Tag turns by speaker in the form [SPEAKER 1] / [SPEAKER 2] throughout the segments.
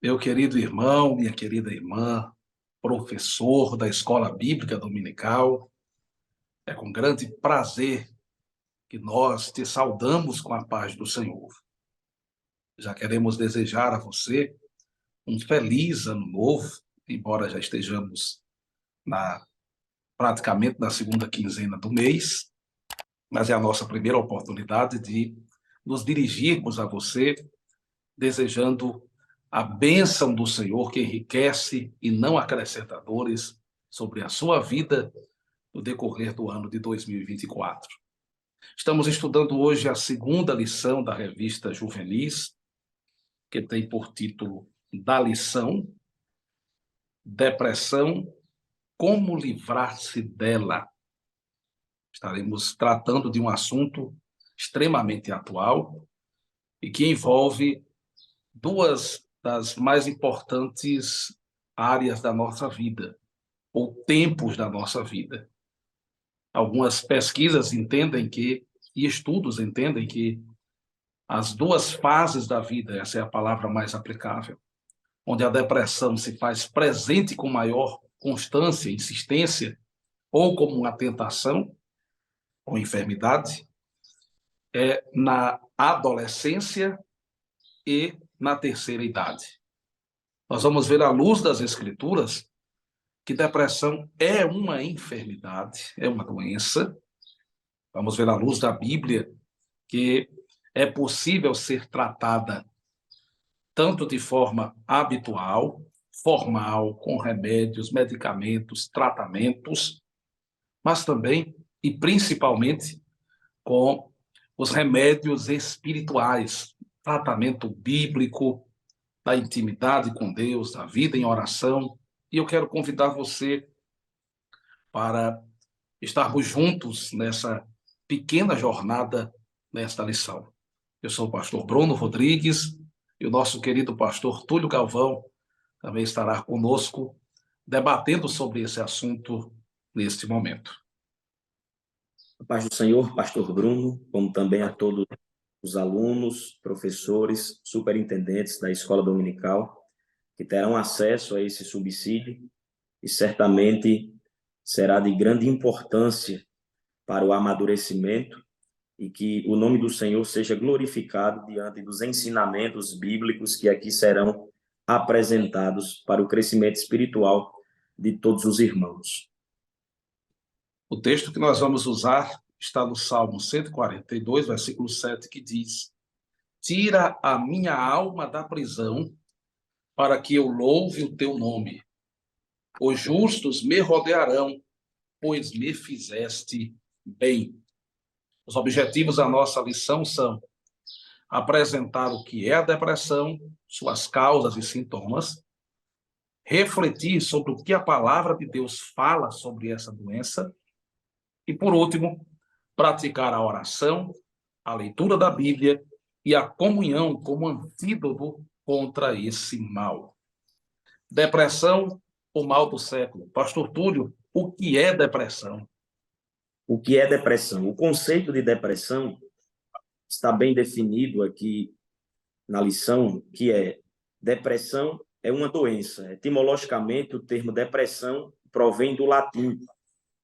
[SPEAKER 1] Meu querido irmão, minha querida irmã, professor da Escola Bíblica Dominical, é com grande prazer que nós te saudamos com a paz do Senhor. Já queremos desejar a você um feliz ano novo, embora já estejamos na, praticamente na segunda quinzena do mês, mas é a nossa primeira oportunidade de nos dirigirmos a você, desejando a bênção do Senhor que enriquece e não acrescenta dores sobre a sua vida no decorrer do ano de 2024. Estamos estudando hoje a segunda lição da revista Juvenis, que tem por título Da Lição, Depressão, como livrar-se dela. Estaremos tratando de um assunto extremamente atual e que envolve duas das mais importantes áreas da nossa vida, ou tempos da nossa vida. Algumas pesquisas entendem que, e estudos entendem que, as duas fases da vida, essa é a palavra mais aplicável, onde a depressão se faz presente com maior constância, insistência, ou como uma tentação, ou enfermidade, é na adolescência e na terceira idade. Nós vamos ver à luz das Escrituras que depressão é uma enfermidade, é uma doença. Vamos ver à luz da Bíblia que é possível ser tratada tanto de forma habitual, formal, com remédios, medicamentos, tratamentos, mas também e principalmente com os remédios espirituais, tratamento bíblico, da intimidade com Deus, da vida em oração. E eu quero convidar você para estarmos juntos nessa pequena jornada, nesta lição. Eu sou o pastor Bruno Rodrigues e o nosso querido pastor Túlio Galvão também estará conosco debatendo sobre esse assunto neste momento.
[SPEAKER 2] A paz do Senhor, pastor Bruno, como também a todos os alunos, professores, superintendentes da Escola Dominical, que terão acesso a esse subsídio e certamente será de grande importância para o amadurecimento e que o nome do Senhor seja glorificado diante dos ensinamentos bíblicos que aqui serão apresentados para o crescimento espiritual de todos os irmãos.
[SPEAKER 1] O texto que nós vamos usar está no Salmo 142, versículo 7, que diz: Tira a minha alma da prisão, para que eu louve o teu nome. Os justos me rodearão, pois me fizeste bem. Os objetivos da nossa lição são apresentar o que é a depressão, suas causas e sintomas, refletir sobre o que a palavra de Deus fala sobre essa doença e, por último, praticar a oração, a leitura da Bíblia e a comunhão como antídoto contra esse mal. Depressão, o mal do século. Pastor Túlio, o que é depressão?
[SPEAKER 2] O que é depressão? O conceito de depressão está bem definido aqui na lição, que é depressão é uma doença. Etimologicamente, o termo depressão provém do latim.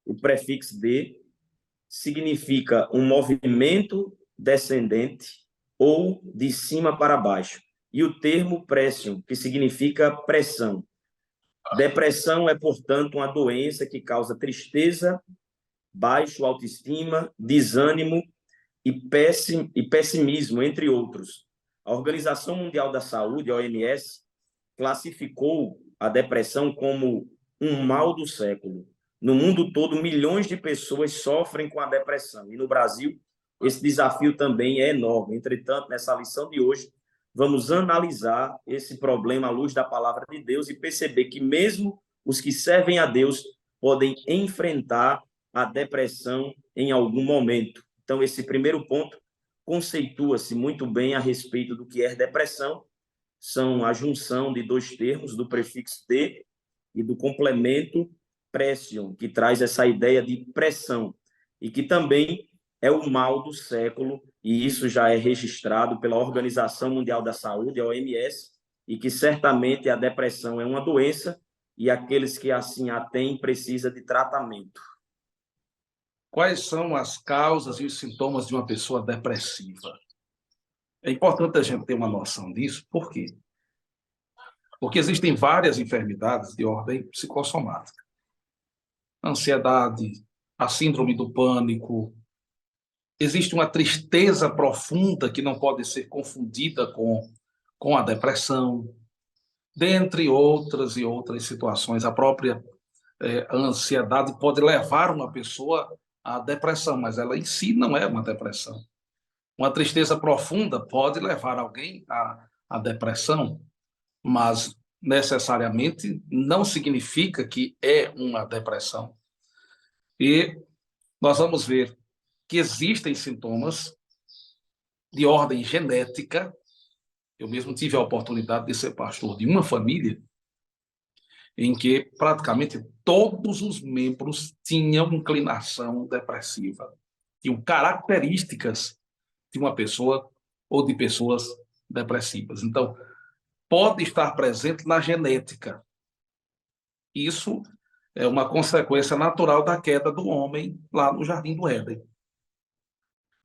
[SPEAKER 2] O prefixo de significa um movimento descendente ou de cima para baixo. E o termo pressio, que significa pressão. Depressão é, portanto, uma doença que causa tristeza, baixo autoestima, desânimo e pessimismo, entre outros. A Organização Mundial da Saúde, a OMS, classificou a depressão como um mal do século. No mundo todo, milhões de pessoas sofrem com a depressão. E no Brasil, esse desafio também é enorme. Entretanto, nessa lição de hoje, vamos analisar esse problema à luz da palavra de Deus e perceber que mesmo os que servem a Deus podem enfrentar a depressão em algum momento. Então, esse primeiro ponto conceitua-se muito bem a respeito do que é depressão. São a junção de dois termos, do prefixo de e do complemento pression, que traz essa ideia de pressão, e que também é o mal do século, e isso já é registrado pela Organização Mundial da Saúde, a OMS, e que certamente a depressão é uma doença e aqueles que assim a têm precisam de tratamento.
[SPEAKER 1] Quais são as causas e os sintomas de uma pessoa depressiva? É importante a gente ter uma noção disso, por quê? Porque existem várias enfermidades de ordem psicossomática. A ansiedade, a síndrome do pânico, existe uma tristeza profunda que não pode ser confundida com a depressão, dentre outras e outras situações. A própria ansiedade pode levar uma pessoa à depressão, mas ela em si não é uma depressão. Uma tristeza profunda pode levar alguém à depressão, mas necessariamente não significa que é uma depressão. E nós vamos ver que existem sintomas de ordem genética. Eu mesmo tive a oportunidade de ser pastor de uma família em que praticamente todos os membros tinham inclinação depressiva, tinham características de uma pessoa ou de pessoas depressivas. Então, pode estar presente na genética. Isso é uma consequência natural da queda do homem lá no Jardim do Éden.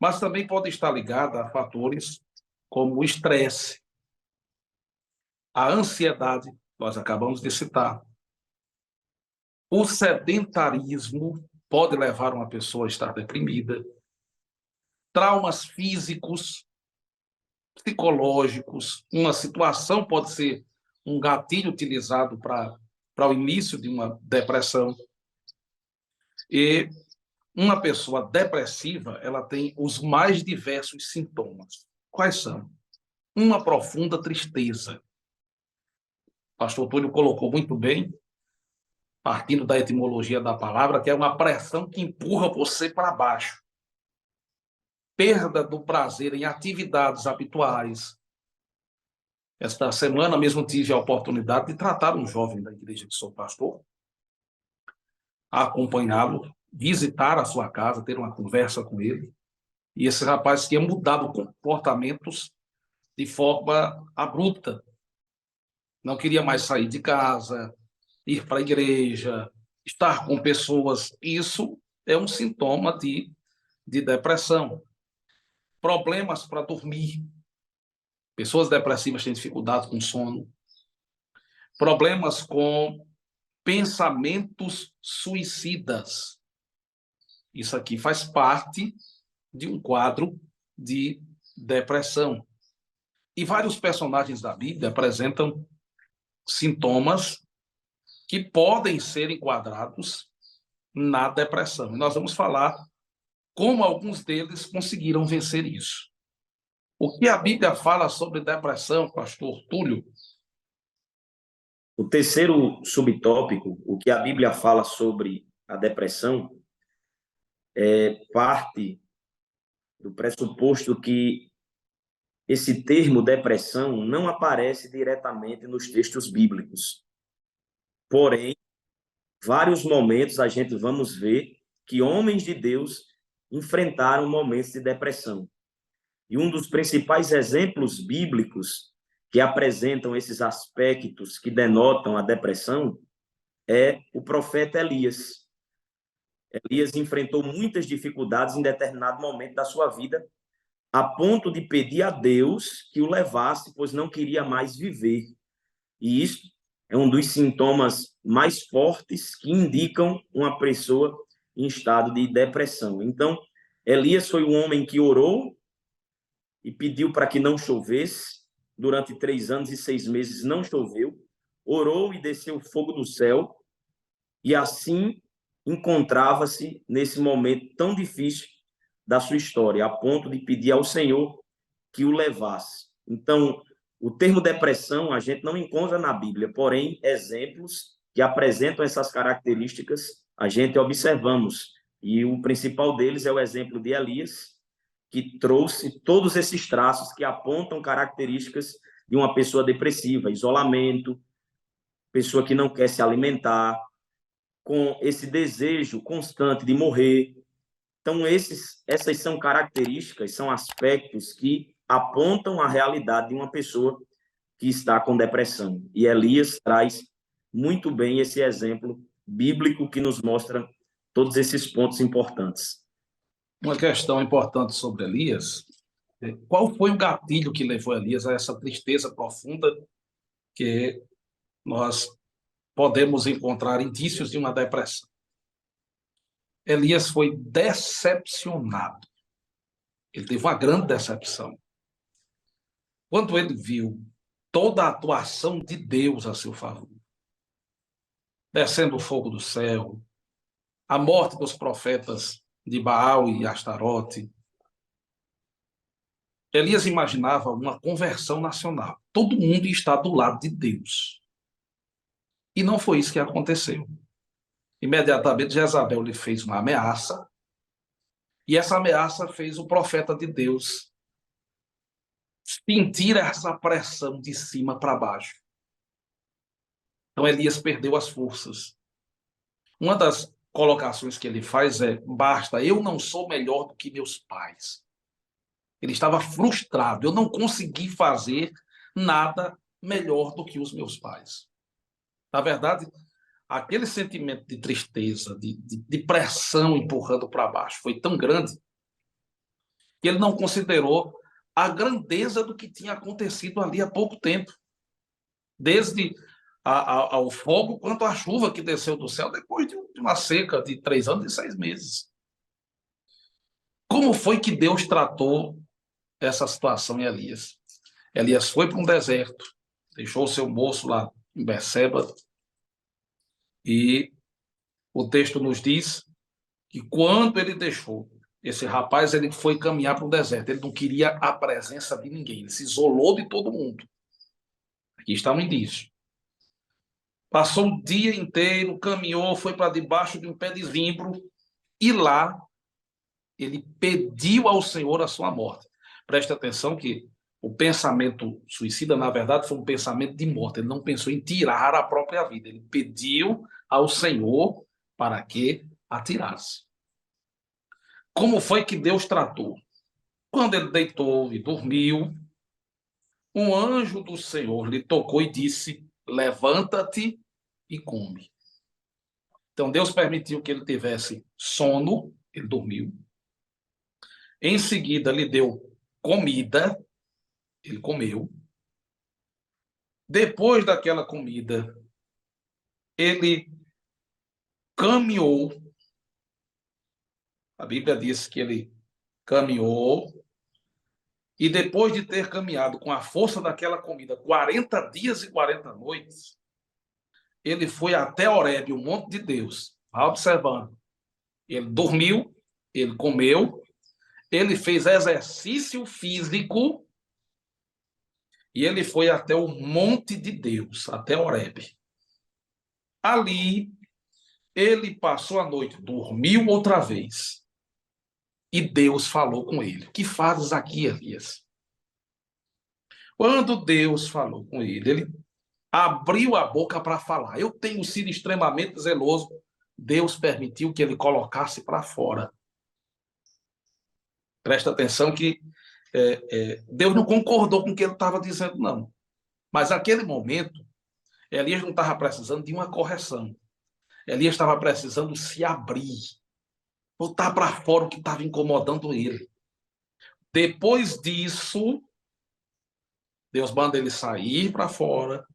[SPEAKER 1] Mas também pode estar ligada a fatores como o estresse, a ansiedade, nós acabamos de citar. O sedentarismo pode levar uma pessoa a estar deprimida. Traumas físicos, psicológicos, uma situação pode ser um gatilho utilizado para o início de uma depressão. E uma pessoa depressiva, ela tem os mais diversos sintomas. Quais são? Uma profunda tristeza. O pastor Túlio colocou muito bem, partindo da etimologia da palavra, que é uma pressão que empurra você para baixo. Perda do prazer em atividades habituais. Esta semana mesmo tive a oportunidade de tratar um jovem da igreja que sou pastor, acompanhá-lo, visitar a sua casa, ter uma conversa com ele. E esse rapaz tinha mudado comportamentos de forma abrupta. Não queria mais sair de casa, ir para a igreja, estar com pessoas. Isso é um sintoma de depressão. Problemas para dormir. Pessoas depressivas têm dificuldade com sono. Problemas com pensamentos suicidas. Isso aqui faz parte de um quadro de depressão. E vários personagens da Bíblia apresentam sintomas que podem ser enquadrados na depressão. E nós vamos falar como alguns deles conseguiram vencer isso. O que a Bíblia fala sobre depressão, pastor Túlio?
[SPEAKER 2] O terceiro subtópico, o que a Bíblia fala sobre a depressão, é parte do pressuposto que esse termo depressão não aparece diretamente nos textos bíblicos. Porém, vários momentos a gente vamos ver que homens de Deus enfrentaram momentos de depressão. E um dos principais exemplos bíblicos que apresentam esses aspectos que denotam a depressão é o profeta Elias. Elias enfrentou muitas dificuldades em determinado momento da sua vida, a ponto de pedir a Deus que o levasse, pois não queria mais viver. E isso é um dos sintomas mais fortes que indicam uma pessoa em estado de depressão. Então, Elias foi um homem que orou e pediu para que não chovesse. Durante 3 anos e 6 meses não choveu. Orou e desceu fogo do céu. E assim encontrava-se nesse momento tão difícil da sua história, a ponto de pedir ao Senhor que o levasse. Então, o termo depressão a gente não encontra na Bíblia, porém, exemplos que apresentam essas características a gente observamos. E o principal deles é o exemplo de Elias, que trouxe todos esses traços que apontam características de uma pessoa depressiva: isolamento, pessoa que não quer se alimentar, com esse desejo constante de morrer. Então, essas são características, são aspectos que apontam a realidade de uma pessoa que está com depressão. E Elias traz muito bem esse exemplo bíblico que nos mostra todos esses pontos importantes.
[SPEAKER 1] Uma questão importante sobre Elias, qual foi o gatilho que levou Elias a essa tristeza profunda que nós podemos encontrar indícios de uma depressão? Elias foi decepcionado. Ele teve uma grande decepção. Quando ele viu toda a atuação de Deus a seu favor, descendo o fogo do céu, a morte dos profetas de Baal e Astarote, Elias imaginava uma conversão nacional. Todo mundo está do lado de Deus. E não foi isso que aconteceu. Imediatamente, Jezabel lhe fez uma ameaça, e essa ameaça fez o profeta de Deus sentir essa pressão de cima para baixo. Então, Elias perdeu as forças. Uma das colocações que ele faz é: basta, eu não sou melhor do que meus pais. Ele estava frustrado, eu não consegui fazer nada melhor do que os meus pais. Na verdade, aquele sentimento de tristeza, de pressão empurrando para baixo foi tão grande que ele não considerou a grandeza do que tinha acontecido ali há pouco tempo. Desde ao fogo, quanto à chuva que desceu do céu depois de uma seca de 3 anos e 6 meses. Como foi que Deus tratou essa situação em Elias? Elias foi para um deserto, deixou o seu moço lá em Berseba, e o texto nos diz que quando ele deixou esse rapaz, ele foi caminhar para o deserto. Ele não queria a presença de ninguém, ele se isolou de todo mundo. Aqui está um indício. Passou o dia inteiro, caminhou, foi para debaixo de um pé de zimbro, e lá ele pediu ao Senhor a sua morte. Preste atenção que o pensamento suicida, na verdade, foi um pensamento de morte. Ele não pensou em tirar a própria vida. Ele pediu ao Senhor para que a tirasse. Como foi que Deus tratou? Quando ele deitou e dormiu, um anjo do Senhor lhe tocou e disse: levanta-te e come. Então Deus permitiu que ele tivesse sono, ele dormiu. Em seguida lhe deu comida, ele comeu. Depois daquela comida, ele caminhou. A Bíblia diz que ele caminhou, e depois de ter caminhado com a força daquela comida 40 dias e 40 noites, ele foi até Horebe, o monte de Deus. Vai observando. Ele dormiu, ele comeu, ele fez exercício físico e ele foi até o monte de Deus, até Horebe. Ali, ele passou a noite, dormiu outra vez. E Deus falou com ele: que fazes aqui, Elias? Quando Deus falou com ele abriu a boca para falar. Eu tenho sido extremamente zeloso. Deus permitiu que ele colocasse para fora. Presta atenção que Deus não concordou com o que ele estava dizendo, não. Mas naquele momento, Elias não estava precisando de uma correção. Elias estava precisando se abrir, botar para fora o que estava incomodando ele. Depois disso, Deus manda ele sair para fora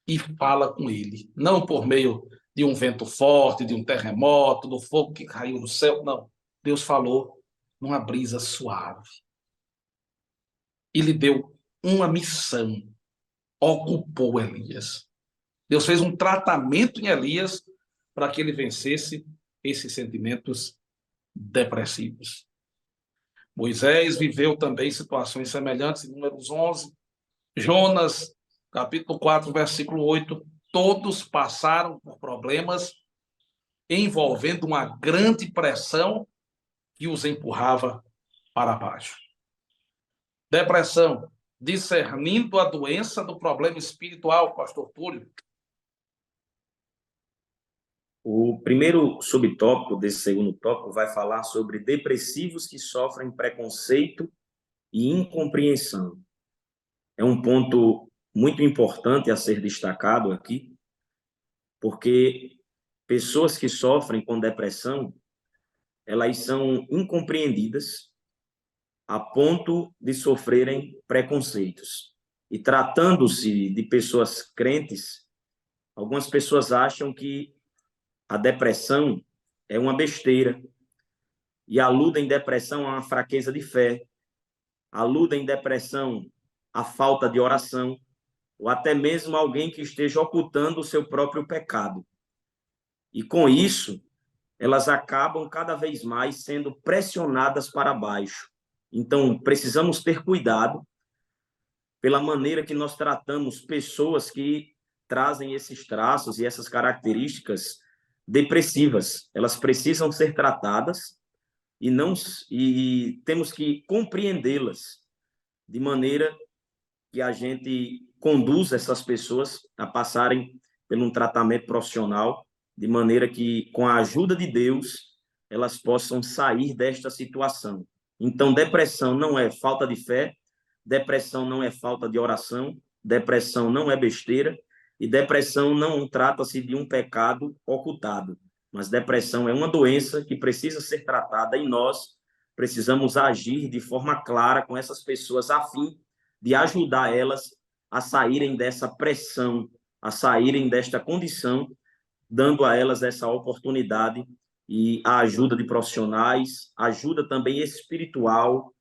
[SPEAKER 1] e fala com ele. Não por meio de um vento forte, de um terremoto, do fogo que caiu do céu, não. Deus falou numa brisa suave. E lhe deu uma missão. Ocupou Elias. Deus fez um tratamento em Elias para que ele vencesse esses sentimentos depressivos. Moisés viveu também situações semelhantes em Números 11. Jonas, capítulo 4, versículo 8. Todos passaram por problemas envolvendo uma grande pressão que os empurrava para baixo. Depressão, discernindo a doença do problema espiritual, pastor Túlio.
[SPEAKER 2] O primeiro subtópico desse segundo tópico vai falar sobre depressivos que sofrem preconceito e incompreensão. É um ponto muito importante a ser destacado aqui, porque pessoas que sofrem com depressão, elas são incompreendidas a ponto de sofrerem preconceitos. E tratando-se de pessoas crentes, algumas pessoas acham que a depressão é uma besteira e aludem depressão a uma fraqueza de fé, aludem depressão à falta de oração, ou até mesmo alguém que esteja ocultando o seu próprio pecado. E com isso, elas acabam cada vez mais sendo pressionadas para baixo. Então, precisamos ter cuidado pela maneira que nós tratamos pessoas que trazem esses traços e essas características depressivas. Elas precisam ser tratadas e não e temos que compreendê-las de maneira que a gente conduza essas pessoas a passarem por um tratamento profissional, de maneira que, com a ajuda de Deus, elas possam sair desta situação. Então, depressão não é falta de fé, depressão não é falta de oração, depressão não é besteira, e depressão não trata-se de um pecado ocultado, mas depressão é uma doença que precisa ser tratada e nós precisamos agir de forma clara com essas pessoas a fim de ajudar elas a saírem dessa pressão, a saírem desta condição, dando a elas essa oportunidade e a ajuda de profissionais, ajuda também espiritual,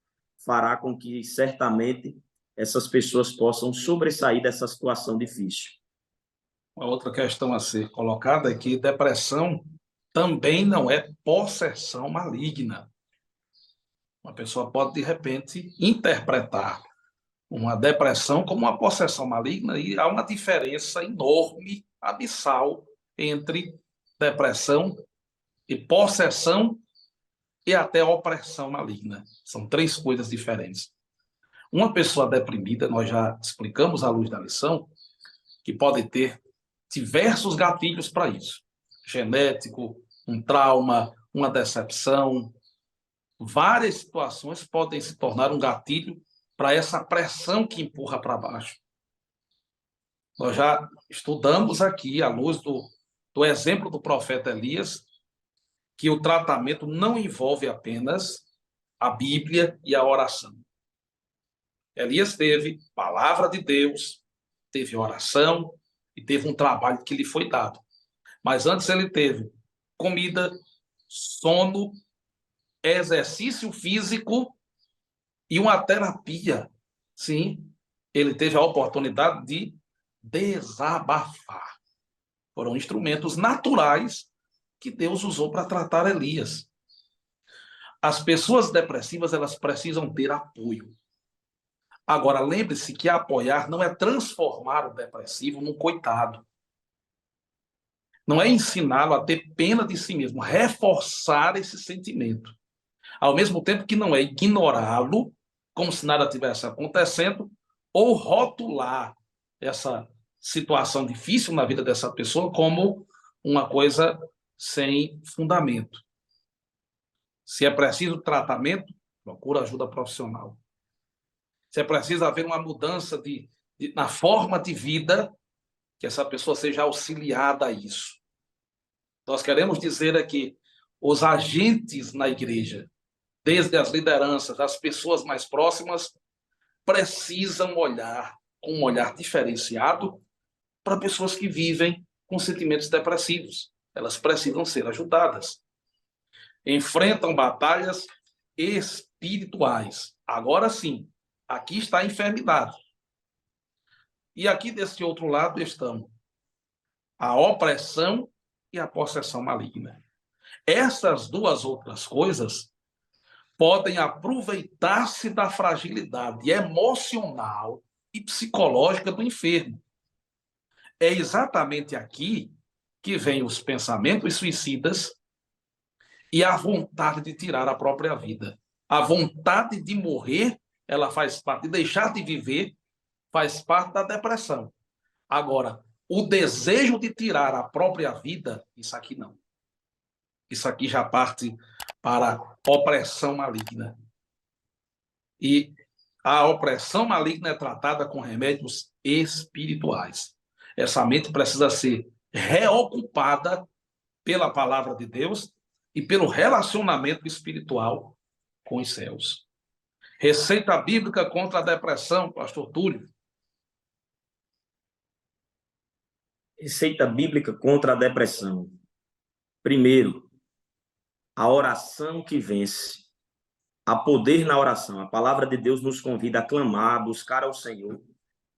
[SPEAKER 2] fará com que certamente essas pessoas possam sobressair dessa situação difícil.
[SPEAKER 1] Uma outra questão a ser colocada é que depressão também não é possessão maligna. Uma pessoa pode, de repente, interpretar uma depressão como uma possessão maligna e há uma diferença enorme, abissal, entre depressão e possessão e até opressão maligna. São três coisas diferentes. Uma pessoa deprimida, nós já explicamos à luz da lição, que pode ter diversos gatilhos para isso. Genético, um trauma, uma decepção. Várias situações podem se tornar um gatilho para essa pressão que empurra para baixo. Nós já estudamos aqui, à luz do exemplo do profeta Elias, que o tratamento não envolve apenas a Bíblia e a oração. Elias teve palavra de Deus, teve oração e teve um trabalho que lhe foi dado. Mas antes ele teve comida, sono, exercício físico e uma terapia. Sim, ele teve a oportunidade de desabafar. Foram instrumentos naturais que Deus usou para tratar Elias. As pessoas depressivas, elas precisam ter apoio. Agora, lembre-se que apoiar não é transformar o depressivo num coitado. Não é ensiná-lo a ter pena de si mesmo, reforçar esse sentimento. Ao mesmo tempo que não é ignorá-lo, como se nada tivesse acontecendo, ou rotular essa situação difícil na vida dessa pessoa como uma coisa sem fundamento. Se é preciso tratamento, procura ajuda profissional. Se é preciso haver uma mudança na forma de vida, que essa pessoa seja auxiliada a isso. Nós queremos dizer aqui, os agentes na igreja, desde as lideranças, as pessoas mais próximas, precisam olhar com um olhar diferenciado para pessoas que vivem com sentimentos depressivos. Elas precisam ser ajudadas. Enfrentam batalhas espirituais. Agora sim, aqui está a enfermidade. E aqui desse outro lado estão a opressão e a possessão maligna. Essas duas outras coisas podem aproveitar-se da fragilidade emocional e psicológica do enfermo. É exatamente aqui que vêm os pensamentos suicidas e a vontade de tirar a própria vida. A vontade de morrer, ela faz parte, de deixar de viver, faz parte da depressão. Agora, o desejo de tirar a própria vida, isso aqui não. Isso aqui já parte para a opressão maligna. E a opressão maligna é tratada com remédios espirituais. Essa mente precisa ser reocupada pela palavra de Deus e pelo relacionamento espiritual com os céus. Receita bíblica contra a depressão, pastor Túlio.
[SPEAKER 2] Receita bíblica contra a depressão. Primeiro, a oração que vence. Há poder na oração. A palavra de Deus nos convida a clamar, a buscar ao Senhor.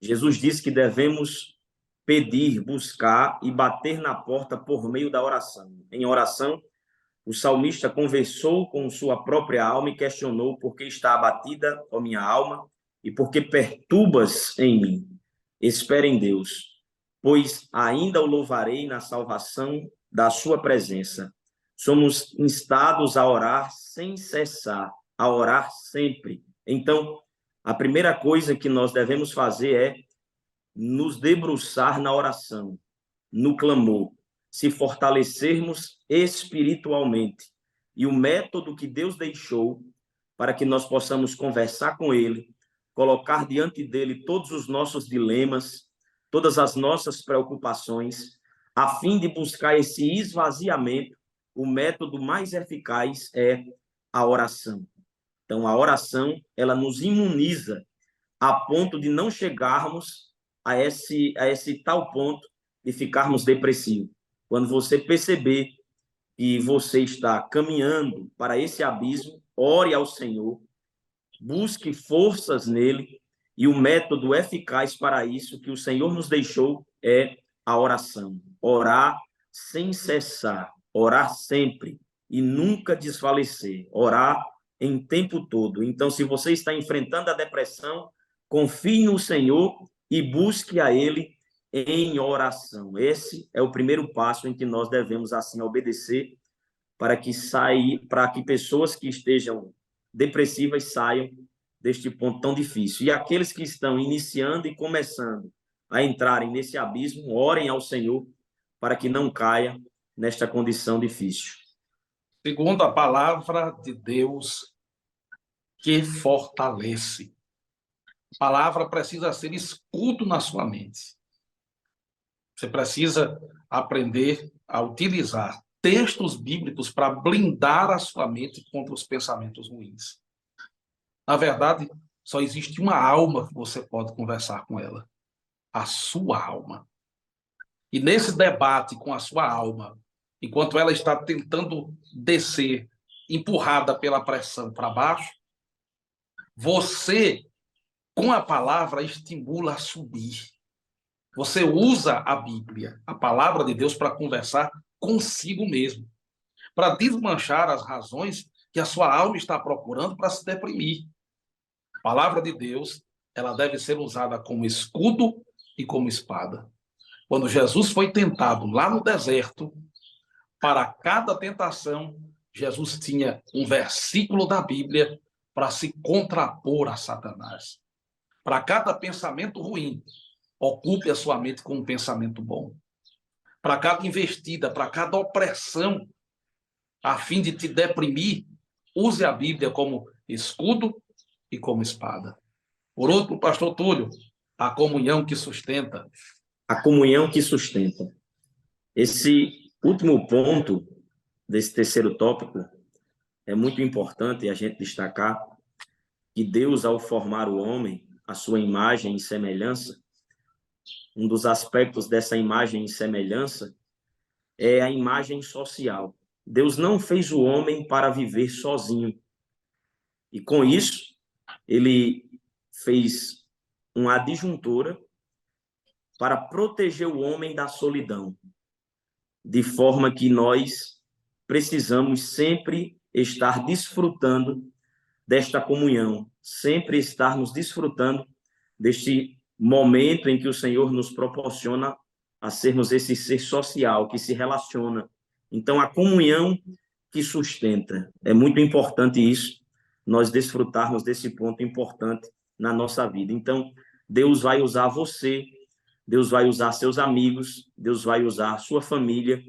[SPEAKER 2] Jesus disse que devemos pedir, buscar e bater na porta por meio da oração. Em oração, o salmista conversou com sua própria alma e questionou: por que está abatida, ó minha alma, e por que perturbas em mim? Espere em Deus, pois ainda o louvarei na salvação da sua presença. Somos instados a orar sem cessar, a orar sempre. Então, a primeira coisa que nós devemos fazer é nos debruçar na oração, no clamor, se fortalecermos espiritualmente. E o método que Deus deixou para que nós possamos conversar com Ele, colocar diante dele todos os nossos dilemas, todas as nossas preocupações, a fim de buscar esse esvaziamento, o método mais eficaz é a oração. Então, a oração, ela nos imuniza a ponto de não chegarmos a esse tal ponto de ficarmos depressivos. Quando você perceber que você está caminhando para esse abismo, ore ao Senhor, busque forças nele, e o método eficaz para isso que o Senhor nos deixou é a oração. Orar sem cessar, orar sempre e nunca desfalecer, orar em tempo todo. Então, se você está enfrentando a depressão, confie no Senhor e busque a Ele em oração. Esse é o primeiro passo em que nós devemos assim obedecer para que pessoas que estejam depressivas saiam deste ponto tão difícil. E aqueles que estão iniciando e começando a entrarem nesse abismo, orem ao Senhor para que não caia nesta condição difícil.
[SPEAKER 1] Segundo a palavra de Deus, que fortalece. A palavra precisa ser escudo na sua mente. Você precisa aprender a utilizar textos bíblicos para blindar a sua mente contra os pensamentos ruins. Na verdade, só existe uma alma que você pode conversar com ela. A sua alma. E nesse debate com a sua alma, enquanto ela está tentando descer, empurrada pela pressão para baixo, você, com a palavra, estimula a subir. Você usa a Bíblia, a palavra de Deus, para conversar consigo mesmo, para desmanchar as razões que a sua alma está procurando para se deprimir. A palavra de Deus, ela deve ser usada como escudo e como espada. Quando Jesus foi tentado lá no deserto, para cada tentação, Jesus tinha um versículo da Bíblia para se contrapor a Satanás. Para cada pensamento ruim, ocupe a sua mente com um pensamento bom. Para cada investida, para cada opressão, a fim de te deprimir, use a Bíblia como escudo e como espada. Por outro, pastor Túlio, a comunhão que sustenta.
[SPEAKER 2] A comunhão que sustenta. Esse último ponto desse terceiro tópico é muito importante a gente destacar que Deus, ao formar o homem, a sua imagem e semelhança, um dos aspectos dessa imagem e semelhança é a imagem social. Deus não fez o homem para viver sozinho. E com isso, ele fez uma adjuntora para proteger o homem da solidão, de forma que nós precisamos sempre estar desfrutando desta comunhão, sempre estarmos desfrutando deste momento em que o Senhor nos proporciona a sermos esse ser social que se relaciona. Então, a comunhão que sustenta. É muito importante isso, nós desfrutarmos desse ponto importante na nossa vida. Então, Deus vai usar você, Deus vai usar seus amigos, Deus vai usar sua família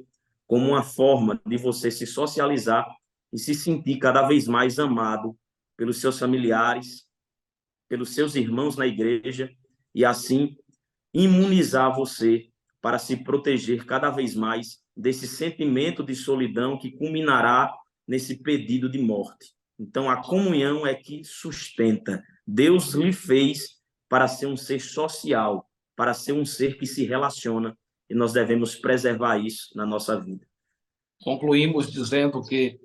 [SPEAKER 2] como uma forma de você se socializar e se sentir cada vez mais amado pelos seus familiares, pelos seus irmãos na igreja, e assim imunizar você para se proteger cada vez mais desse sentimento de solidão que culminará nesse pedido de morte. Então, a comunhão é que sustenta. Deus lhe fez para ser um ser social, para ser um ser que se relaciona, e nós devemos preservar isso na nossa vida.
[SPEAKER 1] Concluímos dizendo que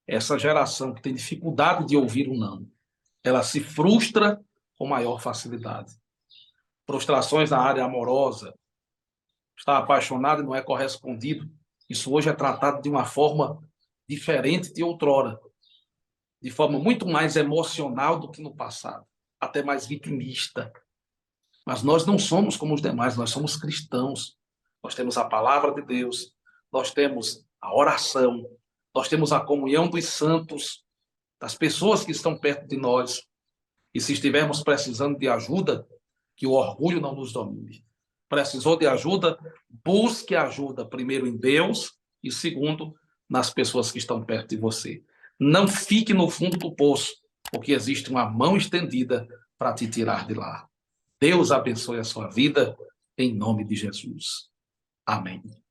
[SPEAKER 1] essa geração que tem dificuldade de ouvir o não, ela se frustra com maior facilidade. Frustrações na área amorosa, está apaixonado e não é correspondido. Isso hoje é tratado de uma forma diferente de outrora, de forma muito mais emocional do que no passado, até mais vitimista. Mas nós não somos como os demais, nós somos cristãos. Nós temos a palavra de Deus, nós temos a oração, nós temos a comunhão dos santos, das pessoas que estão perto de nós. E se estivermos precisando de ajuda, que o orgulho não nos domine. Precisou de ajuda, busque ajuda, primeiro em Deus e segundo nas pessoas que estão perto de você. Não fique no fundo do poço, porque existe uma mão estendida para te tirar de lá. Deus abençoe a sua vida, em nome de Jesus. Amém.